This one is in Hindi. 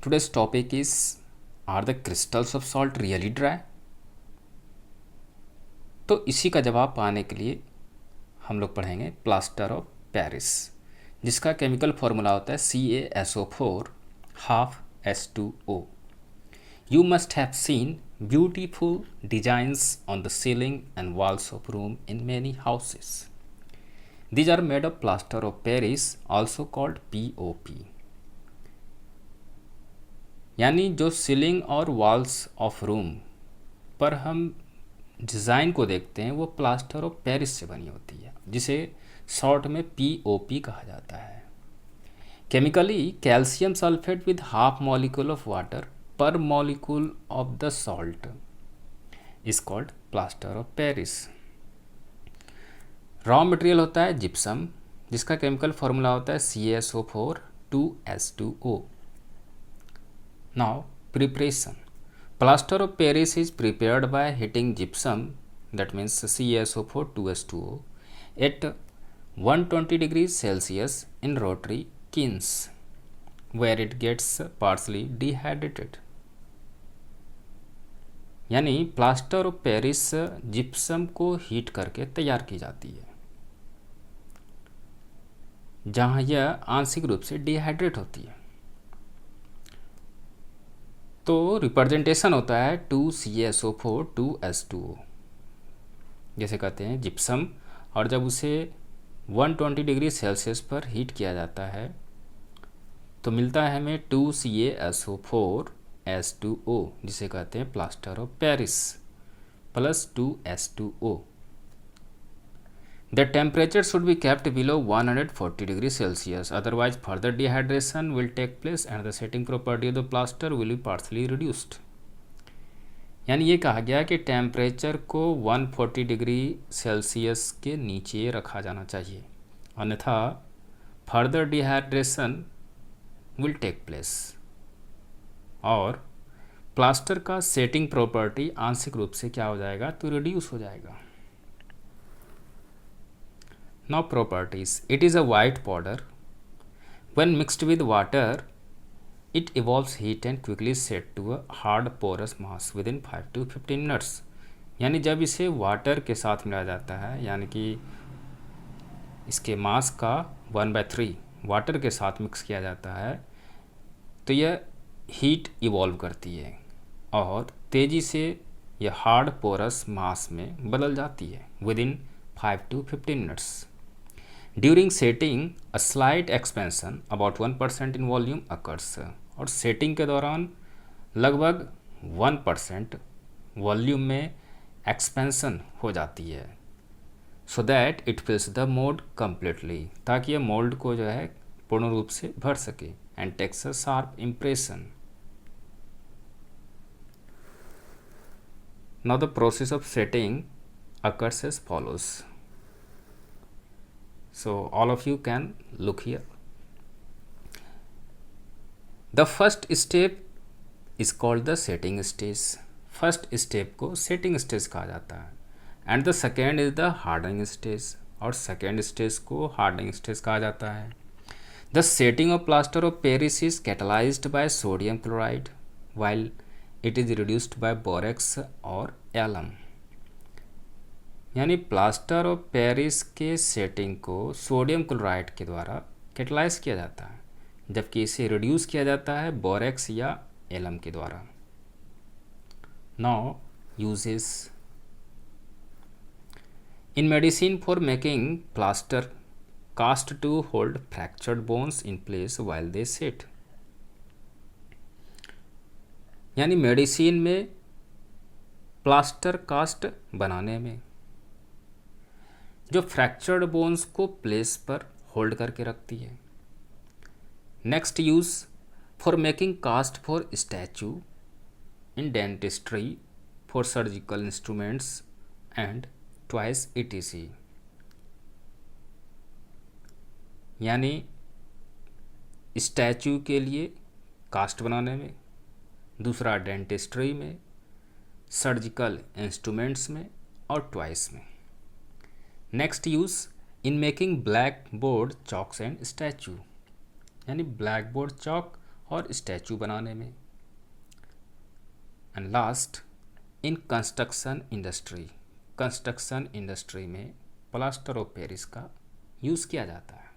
Today's topic is, are the crystals of salt really dry? तो इसी का जवाब पाने के लिए हम लोग पढ़ेंगे प्लास्टर ऑफ पेरिस, जिसका केमिकल फॉर्मूला होता है CaSO4 half H2O. You must have seen beautiful designs on the ceiling and walls of room in many houses. These are made of plaster of Paris, also called POP. यानी जो सीलिंग और वॉल्स ऑफ रूम पर हम डिज़ाइन को देखते हैं वो प्लास्टर ऑफ पेरिस से बनी होती है, जिसे शॉर्ट में POP कहा जाता है. Chemically calcium sulphate with half molecule of water per molecule of the salt is called plaster of Paris. Raw material होता है जिप्सम, जिसका केमिकल फॉर्मूला होता है CaSO4 2H2O. Now, preparation. Plaster of Paris is prepared by heating gypsum, that means CaSO4 2H2O, at 120 degrees Celsius in rotary kilns, where it gets partially dehydrated. यानी प्लास्टर ऑफ पेरिस जिप्सम को हीट करके तैयार की जाती है, जहाँ यह आंशिक रूप से डिहाइड्रेट होती है. तो रिप्रेजेंटेशन होता है 2CaSO4 2H2O, जैसे कहते हैं जिप्सम, और जब उसे 120 डिग्री सेल्सियस पर हीट किया जाता है तो मिलता है हमें 2CaSO4 H2O, जिसे कहते हैं plaster of Paris, plus 2H2O. The temperature should be kept below 140 degrees Celsius, otherwise further dehydration will take place and the setting property of the plaster will be partially reduced. यानी ये कहा गया कि टेम्परेचर को 140 डिग्री सेल्सियस के नीचे रखा जाना चाहिए, अन्यथा further dehydration will take place और प्लास्टर का सेटिंग प्रॉपर्टी आंशिक रूप से क्या हो जाएगा, तो रिड्यूस हो जाएगा. Now properties. It is a white powder. When mixed with water, it evolves heat and quickly set to a hard porous mass within 5 to 15 minutes. यानी जब इसे वाटर के साथ मिलाया जाता है, यानी कि इसके मास का 1/3 वाटर के साथ मिक्स किया जाता है, तो यह हीट इवॉल्व करती है और तेज़ी से यह हार्ड पोरस मास में बदल जाती है within 5 to 15 minutes. During setting, a slight expansion about 1% in volume occurs. और सेटिंग के दौरान लगभग 1% वॉल्यूम में एक्सपेंशन हो जाती है, so that it फिल्स the mould completely, ताकि यह मोल्ड को जो है पूर्ण रूप से भर सके, and takes a sharp impression. Now the process of setting occurs as follows. So all of you can look here. The first step is called the setting stage. First step को setting stage कहा जाता है, and the second is the hardening stage, और second stage को hardening stage कहा जाता है. The setting of plaster of Paris is catalyzed by sodium chloride while it is reduced by borax और alum. यानी प्लास्टर ऑफ पेरिस के सेटिंग को सोडियम क्लोराइड के द्वारा कैटलाइज किया जाता है, जबकि इसे रिड्यूस किया जाता है बोरेक्स या एलम के द्वारा. Now uses. In medicine for making plaster cast to hold fractured bones in place while they set. यानी मेडिसिन में प्लास्टर कास्ट बनाने में जो फ्रैक्चर्ड बोन्स को प्लेस पर होल्ड करके रखती है. Next use for making cast for statue in dentistry, for surgical instruments and toys etc. यानी स्टैचू के लिए कास्ट बनाने में, दूसरा डेंटिस्ट्री में, सर्जिकल इंस्ट्रूमेंट्स में और ट्वाइस में. Next use in making black board chalks and statue, यानी ब्लैक बोर्ड चॉक और स्टैचू बनाने में। And last, in construction industry में प्लास्टर ऑफ पेरिस का यूज़ किया जाता है।